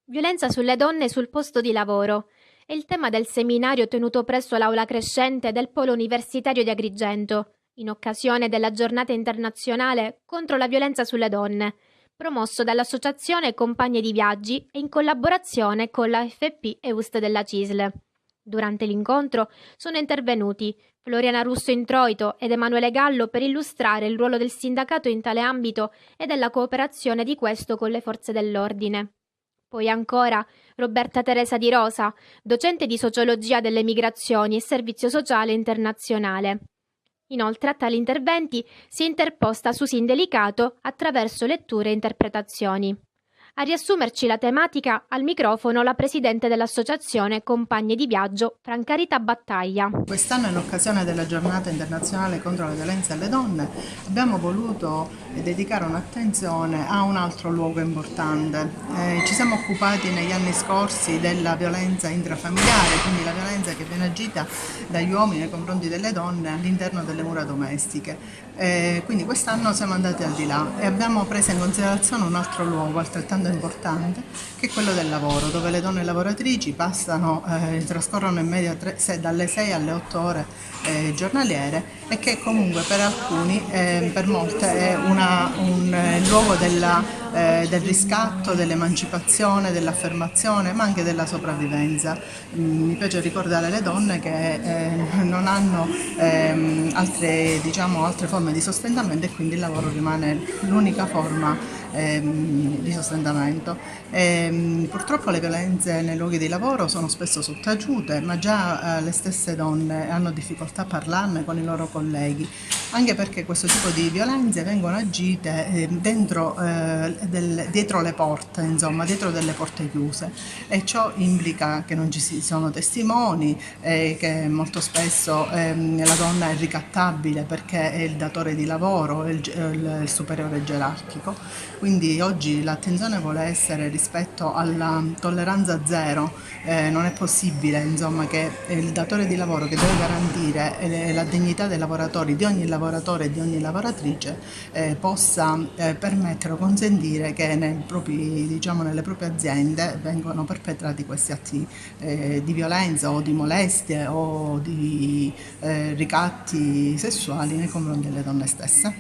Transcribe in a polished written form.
Violenza sulle donne sul posto di lavoro è il tema del seminario tenuto presso l'Aula Crescente del Polo Universitario di Agrigento, in occasione della Giornata internazionale contro la violenza sulle donne, promosso dall'Associazione Compagne di Viaggi e in collaborazione con la FP e UST della CISL. Durante l'incontro sono intervenuti Floriana Russo Introito ed Emanuele Gallo per illustrare il ruolo del sindacato in tale ambito e della cooperazione di questo con le forze dell'ordine. Poi ancora Roberta Teresa Di Rosa, docente di sociologia delle migrazioni e servizio sociale internazionale. Inoltre a tali interventi si è interposta Susin Delicato attraverso letture e interpretazioni. A riassumerci la tematica, al microfono la presidente dell'associazione Compagne di Viaggio, Francarita Battaglia. Quest'anno, in occasione della Giornata internazionale contro la violenza alle donne, abbiamo voluto dedicare un'attenzione a un altro luogo importante. Ci siamo occupati negli anni scorsi della violenza intrafamiliare, quindi la violenza che viene agita dagli uomini nei confronti delle donne all'interno delle mura domestiche. Quindi quest'anno siamo andati al di là e abbiamo preso in considerazione un altro luogo altrettanto importante, che è quello del lavoro, dove le donne lavoratrici trascorrono in media dalle 6 alle 8 ore giornaliere, e che comunque per alcuni, per molte, è un luogo del riscatto, dell'emancipazione, dell'affermazione, ma anche della sopravvivenza. Mi piace ricordare le donne che non hanno altre forme di sostentamento, e quindi il lavoro rimane l'unica forma di sostentamento. Purtroppo le violenze nei luoghi di lavoro sono spesso sottaciute, ma già le stesse donne hanno difficoltà a parlarne con i loro colleghi, anche perché questo tipo di violenze vengono agite dietro le porte, insomma, dietro delle porte chiuse, e ciò implica che non ci sono testimoni, che molto spesso la donna è ricattabile perché è il datore di lavoro, il superiore gerarchico. Quindi oggi l'attenzione vuole essere rispetto alla tolleranza zero. Non è possibile, insomma, che il datore di lavoro, che deve garantire la dignità dei lavoratori, di ogni lavoratore e di ogni lavoratrice, possa permettere o consentire che nelle proprie aziende vengano perpetrati questi atti di violenza o di molestie o di ricatti sessuali nei confronti delle donne stesse.